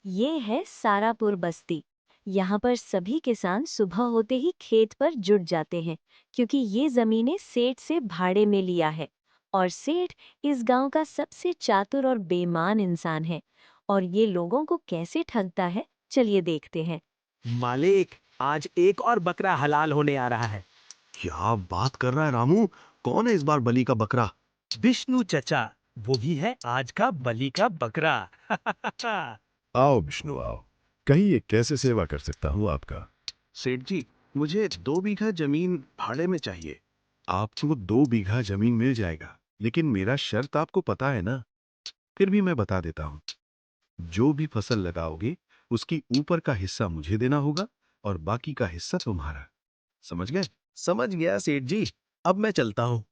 ये है सारापुर बस्ती। यहाँ पर सभी किसान सुबह होते ही खेत पर जुट जाते हैं, क्योंकि ये जमीनें सेठ से भाड़े में लिया है। और सेठ इस गांव का सबसे चातुर और बेईमान इंसान है। और ये लोगों को कैसे ठगता है, चलिए देखते हैं। मालिक, आज एक और बकरा हलाल होने आ रहा है। क्या बात कर रहा है रामू? कौन है इस बार बलि का बकरा? विष्णु चचा, वो भी है आज का बलि का बकरा। आओ विष्णु आओ। कहिए कैसे सेवा कर सकता हूँ आपका। सेठ जी, मुझे 2 बीघा जमीन भाड़े में चाहिए। आपको 2 बीघा जमीन मिल जाएगा, लेकिन मेरा शर्त आपको पता है ना। फिर भी मैं बता देता हूँ। जो भी फसल लगाओगे उसकी ऊपर का हिस्सा मुझे देना होगा और बाकी का हिस्सा तुम्हारा। समझ गए? समझ गया सेठ जी, अब मैं चलता हूँ।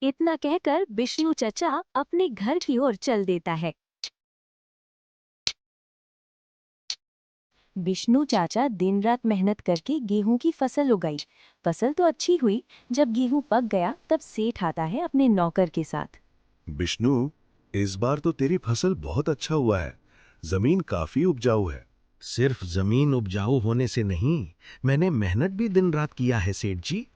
इतना कहकर विष्णु चचा अपने घर की ओर चल देता है। विष्णु चाचा दिन रात मेहनत करके गेहूं की फसल उगाई। फसल तो अच्छी हुई। जब गेहूं पक गया तब सेठ आता है अपने नौकर के साथ। विष्णु, इस बार तो तेरी फसल बहुत अच्छा हुआ है। जमीन काफी उपजाऊ है। सिर्फ जमीन उपजाऊ होने से नहीं, मैंने मेहनत भी दिन रात किया है सेठ जी।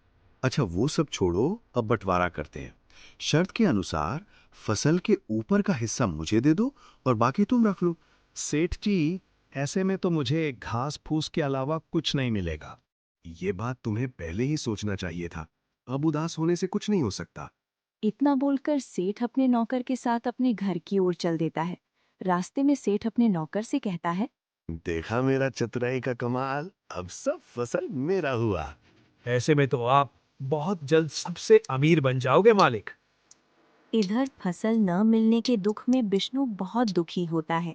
अच्छा, वो सब छोड़ो, अब बंटवारा करते हैं। शर्त के अनुसार फसल के ऊपर का हिस्सा मुझे दे दो और बाकी तुम रख लो। सेठ जी, ऐसे में तो मुझे घास फूस के अलावा कुछ नहीं मिलेगा। ये बात तुम्हें पहले ही सोचना चाहिए था। अब उदास होने से कुछ नहीं हो सकता। इतना बोलकर सेठ अपने नौकर के साथ अपने घर की ओर चल देता है। रास्ते में सेठ अपने नौकर से कहता है, देखा मेरा चतुराई का कमाल, अब सब फसल मेरा हुआ। ऐसे में तो आप बहुत जल्द सबसे अमीर बन जाओगे मालिक। इधर फसल न मिलने के दुख में विष्णु बहुत दुखी होता है।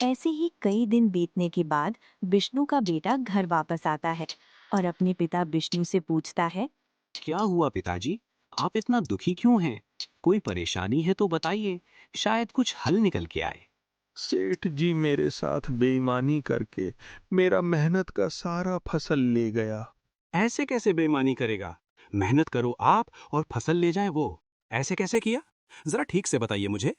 ऐसे ही कई दिन बीतने के बाद विष्णु का बेटा घर वापस आता है और अपने पिता विष्णु से पूछता है, क्या हुआ पिताजी? आप इतना दुखी क्यों हैं? कोई परेशानी है तो बताइए, शायद कुछ हल निकल के आए। सेठ जी मेरे साथ बेईमानी करके मेरा मेहनत का सारा फसल ले गया। ऐसे कैसे बेईमानी करेगा? मेहनत करो आप और फसल ले जाए वो। ऐसे कैसे किया? जरा ठीक से बताइए मुझे।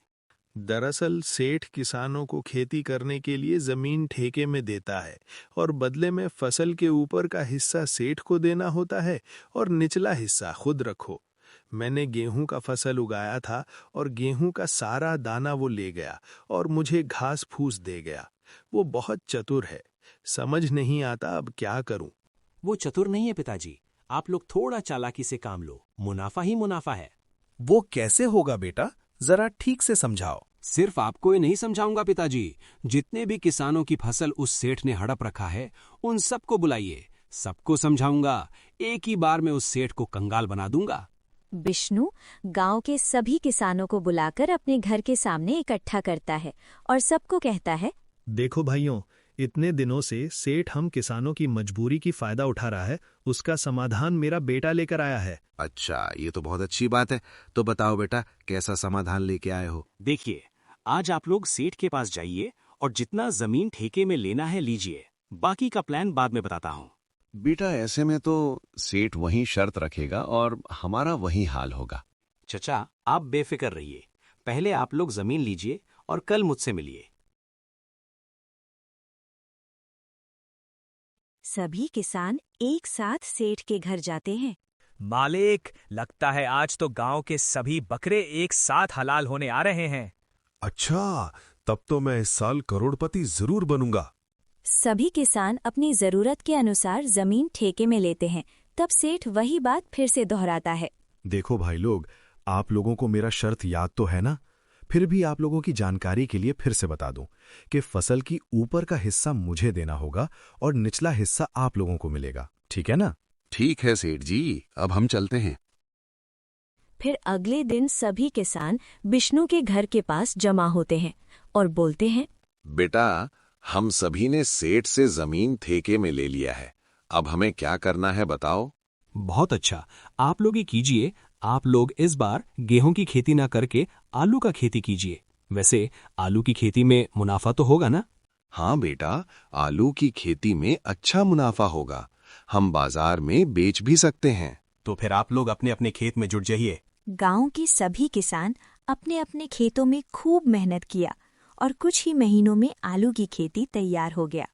दरअसल सेठ किसानों को खेती करने के लिए जमीन ठेके में देता है और बदले में फसल के ऊपर का हिस्सा सेठ को देना होता है और निचला हिस्सा खुद रखो। मैंने गेहूं का फसल उगाया था और गेहूं का सारा दाना वो ले गया और मुझे घास फूस दे गया। वो बहुत चतुर है। समझ नहीं आता अब क्या करूं। वो चतुर नहीं है पिताजी। आप लोग थोड़ा चालाकी से काम लो, मुनाफा ही मुनाफा है। वो कैसे होगा बेटा? जरा ठीक से समझाओ। सिर्फ आपको ही नहीं समझाऊंगा पिताजी। जितने भी किसानों की फसल उस सेठ ने हड़प रखा है, उन सबको बुलाइए, सबको समझाऊंगा। एक ही बार में उस सेठ को कंगाल बना दूंगा। विष्णु गांव के सभी किसानों को बुलाकर अपने घर के सामने इकट्ठा करता है और सबको कहता है, देखो भाइयों, इतने दिनों से सेठ हम किसानों की मजबूरी की फायदा उठा रहा है, उसका समाधान मेरा बेटा लेकर आया है। अच्छा, ये तो बहुत अच्छी बात है। तो बताओ बेटा, कैसा समाधान लेके आए हो? देखिए, आज आप लोग सेठ के पास जाइए और जितना जमीन ठेके में लेना है लीजिए। बाकी का प्लान बाद में बताता हूँ। बेटा, ऐसे में तो सेठ वही शर्त रखेगा और हमारा वही हाल होगा। चचा, आप बेफिक्र रहिए। पहले आप लोग जमीन लीजिए और कल मुझसे मिलिए। सभी किसान एक साथ सेठ के घर जाते हैं। मालिक, लगता है आज तो गांव के सभी बकरे एक साथ हलाल होने आ रहे हैं। अच्छा, तब तो मैं इस साल करोड़पति जरूर बनूंगा। सभी किसान अपनी जरूरत के अनुसार जमीन ठेके में लेते हैं। तब सेठ वही बात फिर से दोहराता है, देखो भाई लोग, आप लोगों को मेरा शर्त याद तो है ना? फिर भी आप लोगों की जानकारी के लिए फिर से बता दूं कि फसल की ऊपर का हिस्सा मुझे देना होगा और निचला हिस्सा आप लोगों को मिलेगा। ठीक है ना? ठीक है सेठ जी, अब हम चलते हैं। फिर अगले दिन सभी किसान विष्णु के घर के पास जमा होते हैं और बोलते हैं, बेटा, हम सभी ने सेठ से जमीन ठेके में ले लिया है। अब हमें क्या करना है बताओ? बहुत अच्छा, आप लोग ही कीजिए। आप लोग इस बार गेहूं की खेती ना करके आलू का खेती कीजिए। वैसे आलू की खेती में मुनाफा तो होगा ना? हाँ बेटा, आलू की खेती में अच्छा मुनाफा होगा। हम बाजार में बेच भी सकते हैं। तो फिर आप लोग अपने अपने खेत में जुट जाइए। गांव के सभी किसान अपने अपने खेतों में खूब मेहनत किया और कुछ ही महीनों में आलू की खेती तैयार हो गया।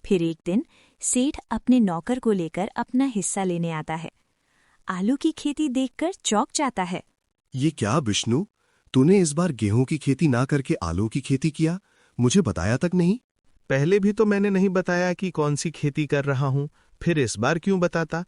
फिर एक दिन सेठ अपने नौकर को लेकर अपना हिस्सा लेने आता है। आलू की खेती देखकर चौंक जाता है। ये क्या विष्णु, तूने इस बार गेहूं की खेती ना करके आलू की खेती किया? मुझे बताया तक नहीं। पहले भी तो मैंने नहीं बताया कि कौन सी खेती कर रहा हूं, फिर इस बार क्यों बताता?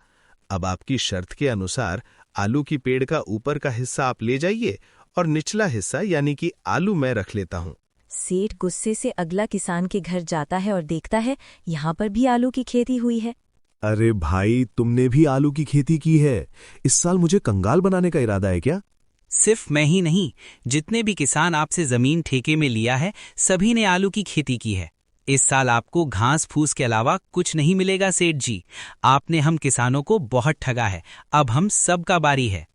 अब आपकी शर्त के अनुसार आलू की पेड़ का ऊपर का हिस्सा आप ले जाइए और निचला हिस्सा यानी कि आलू मैं रख लेता हूं। सेठ गुस्से से अगला किसान के घर जाता है और देखता है यहाँ पर भी आलू की खेती हुई है। अरे भाई, तुमने भी आलू की खेती की है। इस साल मुझे कंगाल बनाने का इरादा है क्या? सिर्फ मैं ही नहीं, जितने भी किसान आपसे जमीन ठेके में लिया है सभी ने आलू की खेती की है। इस साल आपको घास फूस के अलावा कुछ नहीं मिलेगा सेठ जी। आपने हम किसानों को बहुत ठगा है, अब हम सब का बारी है।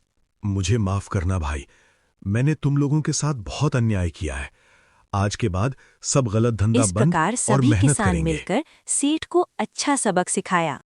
मुझे माफ करना भाई, मैंने तुम लोगों के साथ बहुत अन्याय किया है। आज के बाद सब गलत धंधा इस बंद प्रकार और सभी मेहनत किसान करेंगे। मिलकर सेठ को अच्छा सबक सिखाया।